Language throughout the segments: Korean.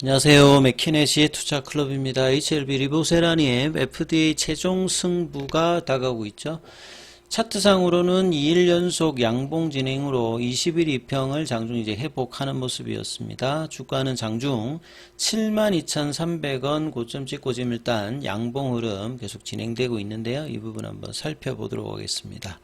안녕하세요. 맥키넷시의 투자클럽입니다. HLB 리보세라니의 FDA 최종 승부가 다가오고 있죠. 차트상으로는 2일 연속 양봉 진행으로 20일 이평을 장중 이제 회복하는 모습이었습니다. 주가는 장중 72,300원 고점 찍고 지금 일단 양봉 흐름 계속 진행되고 있는데요. 이 부분 한번 살펴보도록 하겠습니다.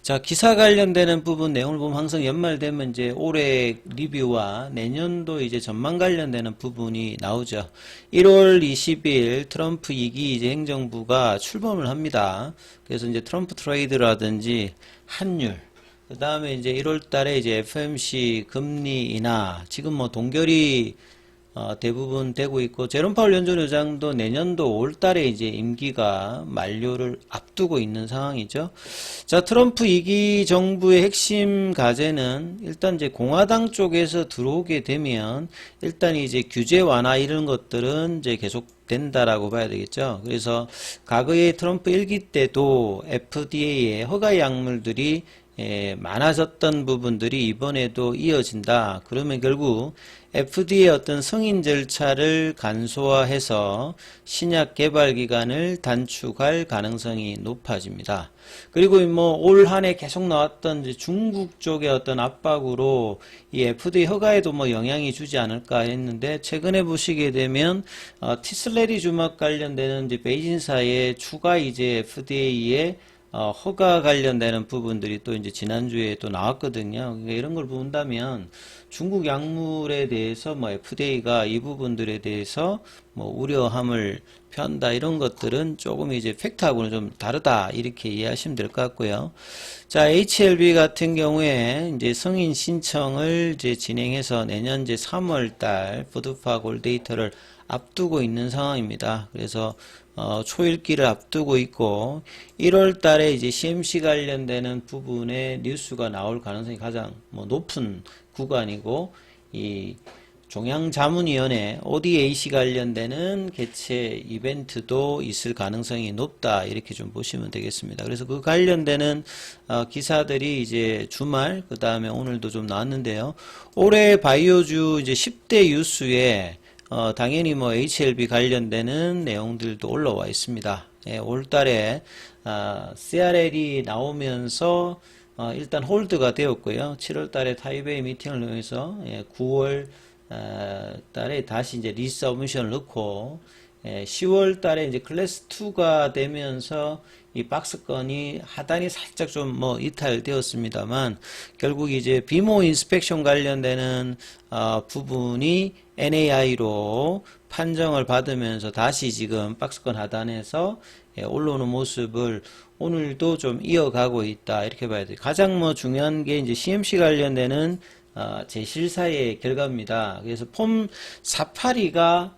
자, 기사 관련되는 부분 내용을 보면 항상 연말 되면 이제 올해 리뷰와 내년도 이제 전망 관련되는 부분이 나오죠. 1월 20일 트럼프 2기 이제 행정부가 출범을 합니다. 그래서 이제 트럼프 트레이드라든지 환율, 그 다음에 이제 1월 달에 이제 FOMC 금리 인하, 지금 뭐 동결이 대부분 되고 있고, 제롬 파월 연준 의장도 내년도 5월 달에 이제 임기가 만료를 앞두고 있는 상황이죠. 자, 트럼프 2기 정부의 핵심 과제는 일단 이제 공화당 쪽에서 들어오게 되면 일단 이제 규제 완화 이런 것들은 이제 계속 된다라고 봐야 되겠죠. 그래서 과거에 트럼프 1기 때도 FDA의 허가 약물들이 많아졌던 부분들이 이번에도 이어진다. 그러면 결국 FDA의 어떤 승인 절차를 간소화해서 신약 개발 기간을 단축할 가능성이 높아집니다. 그리고 뭐 올 한 해 계속 나왔던 이제 중국 쪽의 어떤 압박으로 이 FDA 허가에도 뭐 영향이 주지 않을까 했는데, 최근에 보시게 되면 티슬레리 주막 관련되는 이제 베이진사의 추가 이제 FDA의 허가 관련되는 부분들이 또 이제 지난주에 또 나왔거든요. 그러니까 이런 걸 본다면 중국 약물에 대해서 뭐 FDA가 이 부분들에 대해서 뭐 우려함을 표한다, 이런 것들은 조금 이제 팩트하고는 좀 다르다, 이렇게 이해하시면 될 것 같고요. 자, HLB 같은 경우에 이제 승인 신청을 이제 진행해서 내년 이제 3월 달 부드파 골 데이터를 앞두고 있는 상황입니다. 그래서 초읽기를 앞두고 있고 1월 달에 이제 CMC 관련되는 부분에 뉴스가 나올 가능성이 가장 뭐 높은 구간이고, 이 종양자문위원회 ODAC 관련되는 개최 이벤트도 있을 가능성이 높다, 이렇게 좀 보시면 되겠습니다. 그래서 그 관련되는 기사들이 이제 주말, 그 다음에 오늘도 좀 나왔는데요. 올해 바이오주 이제 10대 뉴스에 당연히 뭐 HLB 관련되는 내용들도 올라와 있습니다. 올 달에 CRL이 나오면서 일단 홀드가 되었고요. 7월 달에 타이베이 미팅을 통해서 9월 달에 다시 이제 리서브미션을 넣고 10월 달에 이제 클래스 2가 되면서 이 박스건이 하단이 살짝 좀 뭐 이탈되었습니다만, 결국 이제 비모 인스펙션 관련되는 부분이 NAI로 판정을 받으면서 다시 지금 박스건 하단에서 올라오는 모습을 오늘도 좀 이어가고 있다, 이렇게 봐야 돼요. 가장 뭐 중요한 게 이제 CMC 관련되는 제실사의 결과입니다. 그래서 폼 482가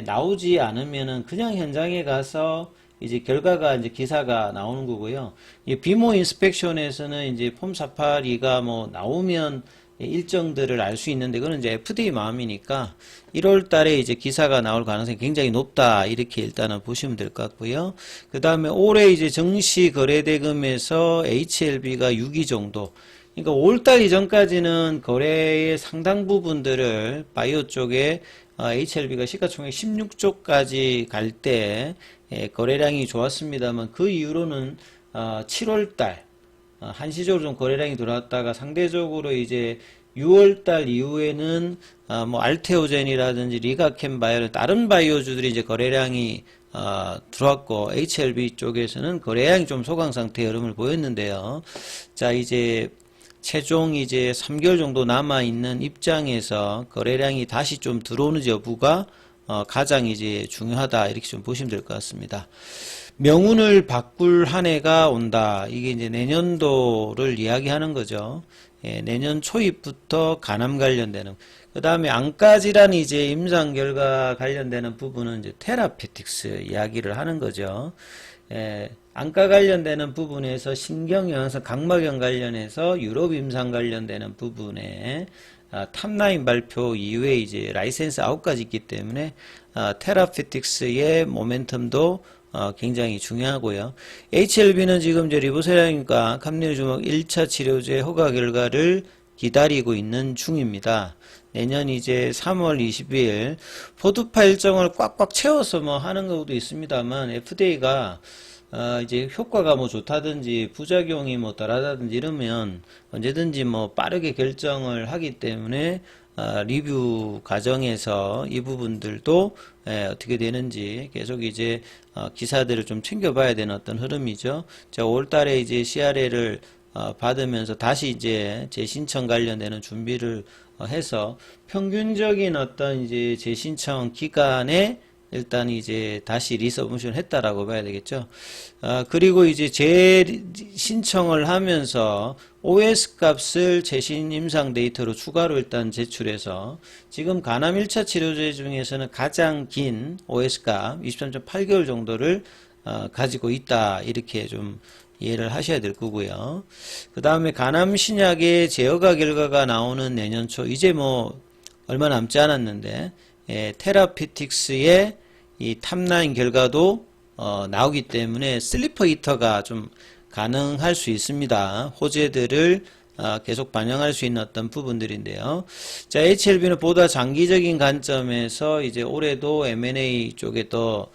나오지 않으면은 그냥 현장에 가서 이제 결과가 이제 기사가 나오는 거고요. 이 비모 인스펙션에서는 이제 폼 482가 뭐 나오면 일정들을 알 수 있는데, 그건 이제 FDA 마음이니까 1월 달에 이제 기사가 나올 가능성이 굉장히 높다, 이렇게 일단은 보시면 될 것 같고요. 그 다음에 올해 이제 정시 거래대금에서 HLB가 6위 정도. 그러니까 5월달 이전까지는 거래의 상당 부분들을 바이오 쪽에 HLB가 시가총액 16조까지 갈 때 거래량이 좋았습니다만, 그 이후로는 7월달 한시적으로 좀 거래량이 들어왔다가 상대적으로 이제 6월달 이후에는 뭐 알테오젠이라든지 리가켄 바이오, 다른 바이오주들이 이제 거래량이 들어왔고, HLB 쪽에서는 거래량이 좀 소강 상태의 흐름을 보였는데요. 자, 이제 최종 이제 3개월 정도 남아있는 입장에서 거래량이 다시 좀 들어오는 여부가 가장 이제 중요하다, 이렇게 좀 보시면 될 것 같습니다. 명운을 바꿀 한 해가 온다. 이게 이제 내년도를 이야기하는 거죠. 내년 초입부터 간암 관련되는, 그 다음에 안과질환 이제 임상 결과 관련되는 부분은 이제 테라피틱스 이야기를 하는 거죠. 안과 관련되는 부분에서 신경영양성 각막염 관련해서 유럽 임상 관련되는 부분에 탑라인 발표 이후에 이제 라이센스 아웃까지 있기 때문에 테라피틱스의 모멘텀도 굉장히 중요하고요. HLB는 지금 이제 리보세라님과 감리주먹 1차 치료제 허가 결과를 기다리고 있는 중입니다. 내년 이제 3월 20일 포드파 일정을 꽉꽉 채워서 뭐 하는 것도 있습니다만 FDA가 이제 효과가 뭐 좋다든지 부작용이 뭐 덜하다든지 이러면 언제든지 뭐 빠르게 결정을 하기 때문에 리뷰 과정에서 이 부분들도 어떻게 되는지 계속 이제 기사들을 좀 챙겨봐야 되는 어떤 흐름이죠. 자, 5월달에 이제 CRA를 받으면서 다시 이제 재신청 관련되는 준비를 해서 평균적인 어떤 이제 재신청 기간에 일단 이제 다시 리서브미션을 했다라고 봐야 되겠죠. 그리고 이제 재신청을 하면서 OS 값을 최신 임상 데이터로 추가로 일단 제출해서 지금 간암 1차 치료제 중에서는 가장 긴 OS 값 23.8개월 정도를 가지고 있다. 이렇게 좀 이해를 하셔야 될 거고요. 그 다음에 간암 신약의 제어가 결과가 나오는 내년 초, 이제 뭐 얼마 남지 않았는데, 테라피틱스의 이 탑라인 결과도 나오기 때문에 슬리퍼 히터가 좀 가능할 수 있습니다. 호재들을 계속 반영할 수 있는 어떤 부분들인데요. 자, HLB는 보다 장기적인 관점에서 이제 올해도 M&A 쪽에 또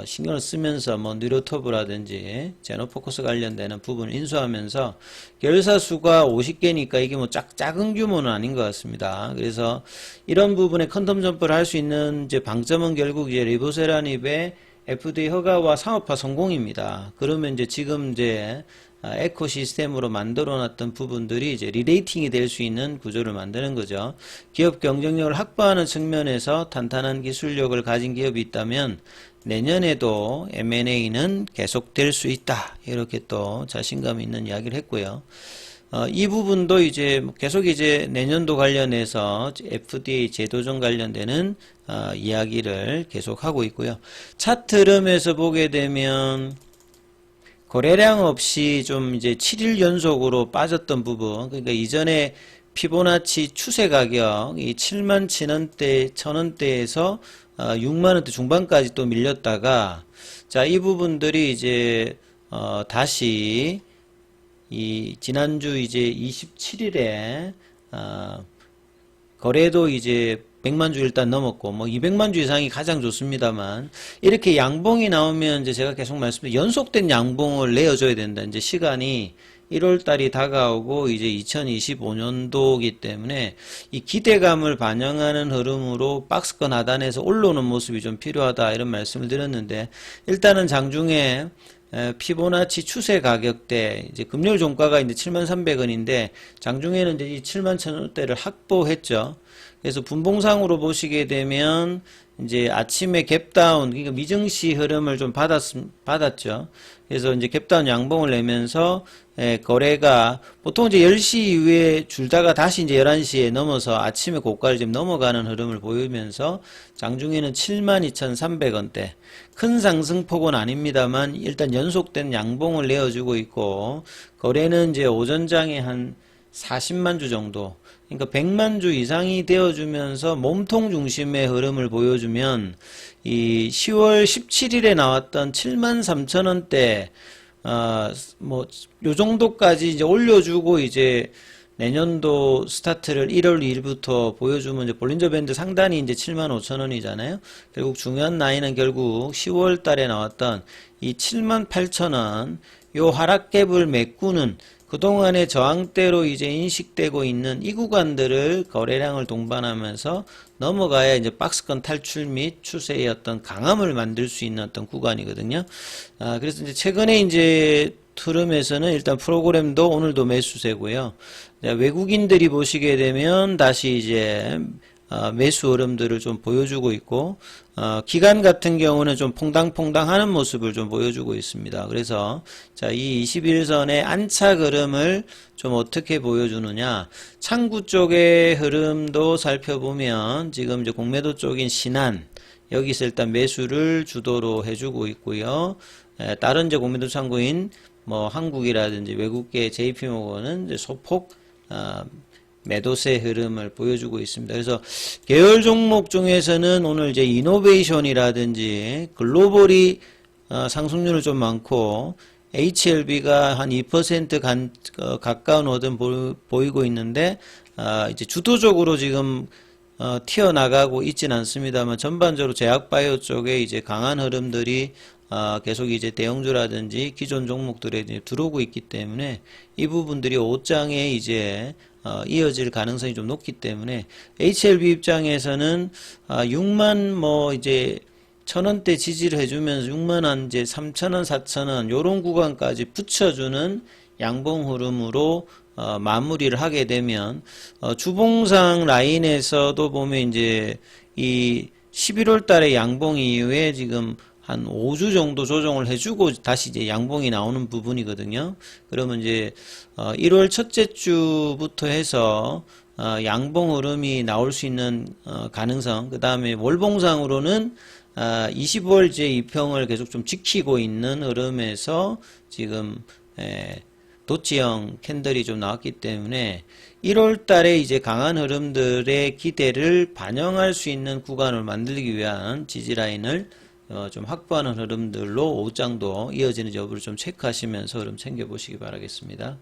신경을 쓰면서 뭐 뉴로토브라든지 제노포커스 관련되는 부분을 인수하면서 결사 수가 50개니까 이게 뭐 작은 규모는 아닌 것 같습니다. 그래서 이런 부분에 퀀텀 점프를 할 수 있는 이제 방점은 결국 이제 리보세라닙의 FDA 허가와 상업화 성공입니다. 그러면 이제 지금 이제 에코시스템으로 만들어 놨던 부분들이 이제 리레이팅이 될 수 있는 구조를 만드는 거죠. 기업 경쟁력을 확보하는 측면에서 탄탄한 기술력을 가진 기업이 있다면 내년에도 M&A는 계속될 수 있다. 이렇게 또 자신감 있는 이야기를 했고요. 이 부분도 이제 계속 이제 내년도 관련해서 FDA 제도정 관련되는 이야기를 계속 하고 있고요. 차트 흐름에서 보게 되면 거래량 없이 좀 이제 7일 연속으로 빠졌던 부분, 그러니까 이전에 피보나치 추세 가격 이 7만 1,000원대에서 6만 원대 중반까지 또 밀렸다가, 자, 이 부분들이 이제 다시 이 지난주 이제 27일에 거래도 이제 100만 주 일단 넘었고, 뭐 200만 주 이상이 가장 좋습니다만, 이렇게 양봉이 나오면 이제 제가 계속 말씀드린 연속된 양봉을 내어줘야 된다. 이제 시간이 1월 달이 다가오고 이제 2025년도이기 때문에 이 기대감을 반영하는 흐름으로 박스권 하단에서 올라오는 모습이 좀 필요하다. 이런 말씀을 드렸는데, 일단은 장중에 피보나치 추세 가격대, 이제 금요일 종가가 이제 73,300원인데, 장중에는 이제 이 71,000원대를 확보했죠. 그래서 분봉상으로 보시게 되면, 이제 아침에 갭다운, 그러니까 미증시 흐름을 좀 받았죠. 그래서 이제 갭다운 양봉을 내면서, 거래가 보통 이제 10시 이후에 줄다가 다시 이제 11시에 넘어서 아침에 고가를 좀 넘어가는 흐름을 보이면서 장중에는 72,300원대. 큰 상승폭은 아닙니다만 일단 연속된 양봉을 내어주고 있고, 거래는 이제 오전장에 한 40만 주 정도, 그러니까 100만 주 이상이 되어주면서 몸통 중심의 흐름을 보여주면 이 10월 17일에 나왔던 73,000원대 뭐 요 정도까지 이제 올려주고 이제 내년도 스타트를 1월 2일부터 보여주면 이제 볼린저 밴드 상단이 이제 75,000원이잖아요. 결국 중요한 라인은 결국 10월 달에 나왔던 이 78,000원 요 하락갭을 메꾸는 그동안의 저항대로 이제 인식되고 있는 이 구간들을 거래량을 동반하면서 넘어가야 이제 박스권 탈출 및 추세의 어떤 강함을 만들 수 있는 어떤 구간이거든요. 그래서 이제 최근에 이제 흐름에서는 일단 프로그램도 오늘도 매수세고요. 외국인들이 보시게 되면 다시 이제 매수 흐름들을 좀 보여주고 있고, 기간 같은 경우는 좀 퐁당퐁당 하는 모습을 좀 보여주고 있습니다. 그래서, 자, 이 21선의 안착 흐름을 좀 어떻게 보여주느냐. 창구 쪽의 흐름도 살펴보면, 지금 이제 공매도 쪽인 신한, 여기서 일단 매수를 주도로 해주고 있고요. 다른 이제 공매도 창구인, 뭐, 한국이라든지 외국계 JP모건은 이제 소폭, 매도세 흐름을 보여주고 있습니다. 그래서 계열 종목 중에서는 오늘 이제 이노베이션이라든지 글로벌이 상승률은 좀 많고 HLB가 한 2% 가까운 호든 보이고 있는데 이제 주도적으로 지금 튀어나가고 있진 않습니다만 전반적으로 제약바이오 쪽에 이제 강한 흐름들이 계속 이제 대형주라든지 기존 종목들에 이제 들어오고 있기 때문에 이 부분들이 5장에 이제 이어질 가능성이 좀 높기 때문에 HLB 입장에서는 6만 뭐 이제 1,000원대 지지를 해주면서 6만 한 이제 3,000원, 4,000원 요런 구간까지 붙여주는 양봉 흐름으로 마무리를 하게 되면 주봉상 라인에서도 보면 이제 이 11월 달에 양봉 이후에 지금 한 5주 정도 조정을 해주고 다시 이제 양봉이 나오는 부분이거든요. 그러면 이제 1월 첫째 주부터 해서 양봉 흐름이 나올 수 있는 가능성, 그 다음에 월봉상으로는 20월제 이평을 계속 좀 지키고 있는 흐름에서 지금 도치형 캔들이 좀 나왔기 때문에 1월 달에 이제 강한 흐름들의 기대를 반영할 수 있는 구간을 만들기 위한 지지라인을 좀 확보하는 흐름들로 5장도 이어지는 여부를 좀 체크하시면서 흐름 챙겨보시기 바라겠습니다.